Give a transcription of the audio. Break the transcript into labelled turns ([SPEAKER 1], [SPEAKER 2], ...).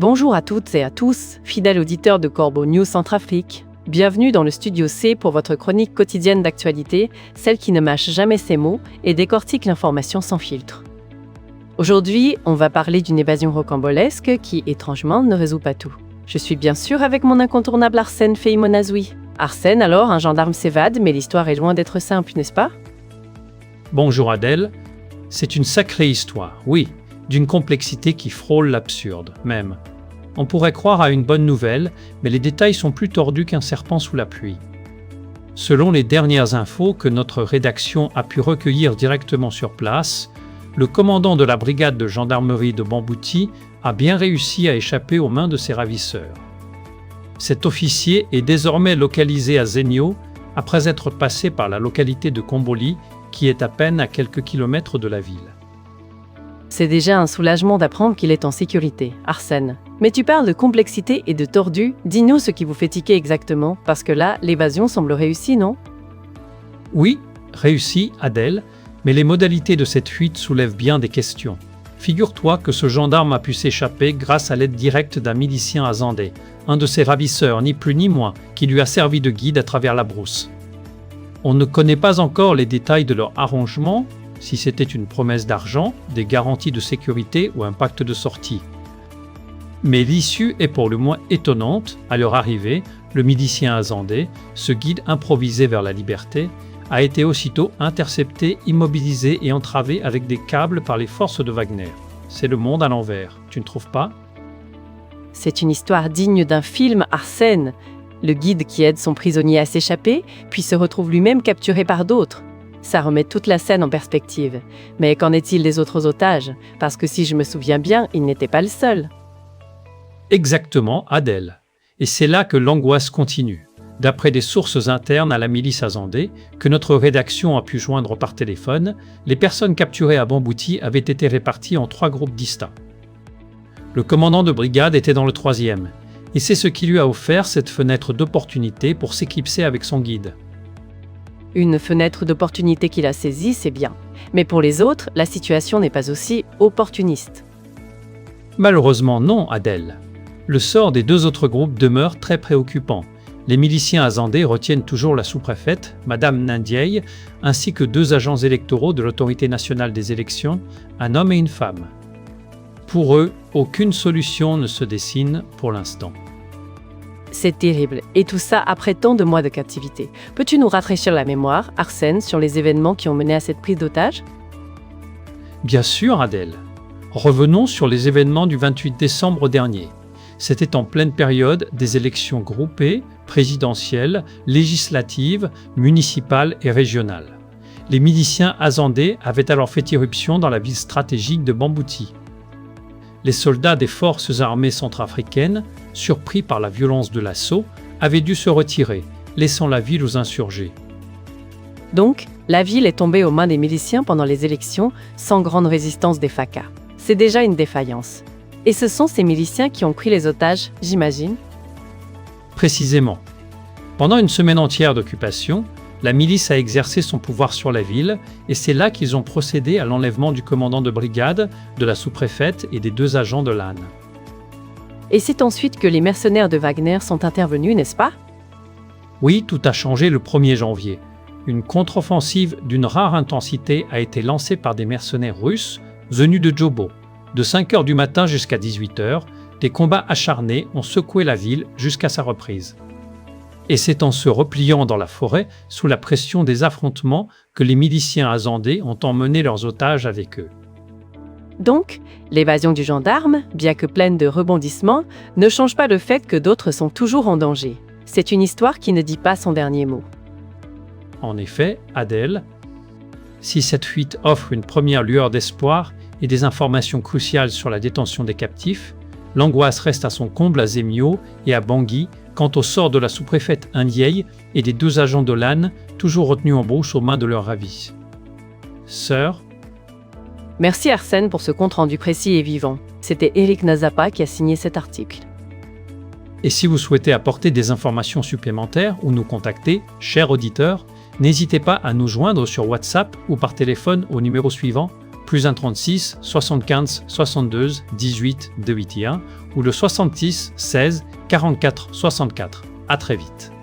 [SPEAKER 1] Bonjour à toutes et à tous, fidèles auditeurs de Corbeau News Centrafrique. Bienvenue dans le Studio C pour votre chronique quotidienne d'actualité, celle qui ne mâche jamais ses mots et décortique l'information sans filtre. Aujourd'hui, on va parler d'une évasion rocambolesque qui, étrangement, ne résout pas tout. Je suis bien sûr avec mon incontournable Arsène Feimonazoui. Arsène, alors, un gendarme s'évade, mais l'histoire est loin d'être simple, n'est-ce pas?
[SPEAKER 2] Bonjour Adèle, c'est une sacrée histoire, oui, d'une complexité qui frôle l'absurde, même. On pourrait croire à une bonne nouvelle, mais les détails sont plus tordus qu'un serpent sous la pluie. Selon les dernières infos que notre rédaction a pu recueillir directement sur place, le commandant de la brigade de gendarmerie de Bambouti a bien réussi à échapper aux mains de ses ravisseurs. Cet officier est désormais localisé à Zegno, après être passé par la localité de Komboli, qui est à peine à quelques kilomètres de la ville.
[SPEAKER 1] C'est déjà un soulagement d'apprendre qu'il est en sécurité, Arsène. Mais tu parles de complexité et de tordu, dis-nous ce qui vous fait tiquer exactement, parce que là, l'évasion semble réussie, non?
[SPEAKER 2] Oui, réussie, Adèle, mais les modalités de cette fuite soulèvent bien des questions. Figure-toi que ce gendarme a pu s'échapper grâce à l'aide directe d'un milicien azandais, un de ses ravisseurs, ni plus ni moins, qui lui a servi de guide à travers la brousse. On ne connaît pas encore les détails de leur arrangement, si c'était une promesse d'argent, des garanties de sécurité ou un pacte de sortie. Mais l'issue est pour le moins étonnante. À leur arrivée, le milicien azandais, ce guide improvisé vers la liberté, a été aussitôt intercepté, immobilisé et entravé avec des câbles par les forces de Wagner. C'est le monde à l'envers, tu ne trouves pas?
[SPEAKER 1] C'est une histoire digne d'un film, Arsène. Le guide qui aide son prisonnier à s'échapper, puis se retrouve lui-même capturé par d'autres. Ça remet toute la scène en perspective. Mais qu'en est-il des autres otages? Parce que si je me souviens bien, il n'était pas le seul.
[SPEAKER 2] Exactement, Adèle. Et c'est là que l'angoisse continue. D'après des sources internes à la milice azandais, que notre rédaction a pu joindre par téléphone, les personnes capturées à Bambouti avaient été réparties en 3 groupes distincts. Le commandant de brigade était dans le 3e, et c'est ce qui lui a offert cette fenêtre d'opportunité pour s'éclipser avec son guide.
[SPEAKER 1] Une fenêtre d'opportunité qu'il a saisie, c'est bien. Mais pour les autres, la situation n'est pas aussi opportuniste.
[SPEAKER 2] Malheureusement non, Adèle. Le sort des 2 autres groupes demeure très préoccupant. Les miliciens azandais retiennent toujours la sous-préfète, Madame Ndiaye, ainsi que 2 agents électoraux de l'autorité nationale des élections, un homme et une femme. Pour eux, aucune solution ne se dessine pour l'instant.
[SPEAKER 1] C'est terrible, et tout ça après tant de mois de captivité. Peux-tu nous rafraîchir la mémoire, Arsène, sur les événements qui ont mené à cette prise d'otage?
[SPEAKER 2] Bien sûr, Adèle. Revenons sur les événements du 28 décembre dernier. C'était en pleine période des élections groupées, présidentielles, législatives, municipales et régionales. Les miliciens azandais avaient alors fait irruption dans la ville stratégique de Bambouti. Les soldats des forces armées centrafricaines, surpris par la violence de l'assaut, avaient dû se retirer, laissant la ville aux insurgés.
[SPEAKER 1] Donc, la ville est tombée aux mains des miliciens pendant les élections, sans grande résistance des FACA. C'est déjà une défaillance. Et ce sont ces miliciens qui ont pris les otages, j'imagine?
[SPEAKER 2] Précisément. Pendant une semaine entière d'occupation, la milice a exercé son pouvoir sur la ville et c'est là qu'ils ont procédé à l'enlèvement du commandant de brigade, de la sous-préfète et des 2 agents de l'AN.
[SPEAKER 1] Et c'est ensuite que les mercenaires de Wagner sont intervenus, n'est-ce pas?
[SPEAKER 2] Oui, tout a changé le 1er janvier. Une contre-offensive d'une rare intensité a été lancée par des mercenaires russes venus de Djobo. De 5h du matin jusqu'à 18h, des combats acharnés ont secoué la ville jusqu'à sa reprise. Et c'est en se repliant dans la forêt, sous la pression des affrontements, que les miliciens azandais ont emmené leurs otages avec eux.
[SPEAKER 1] Donc, l'évasion du gendarme, bien que pleine de rebondissements, ne change pas le fait que d'autres sont toujours en danger. C'est une histoire qui ne dit pas son dernier mot.
[SPEAKER 2] En effet, Adèle, si cette fuite offre une première lueur d'espoir et des informations cruciales sur la détention des captifs, l'angoisse reste à son comble à Zemio et à Bangui quant au sort de la sous-préfète Ndiaye et des 2 agents de l'AN toujours retenus en brousse aux mains de leurs ravis. Sœur.
[SPEAKER 1] Merci Arsène pour ce compte-rendu précis et vivant. C'était Eric Nazapa qui a signé cet article.
[SPEAKER 2] Et si vous souhaitez apporter des informations supplémentaires ou nous contacter, chers auditeurs, n'hésitez pas à nous joindre sur WhatsApp ou par téléphone au numéro suivant plus 1 36 75 62 18 281 ou le 66 16 44 64. À très vite.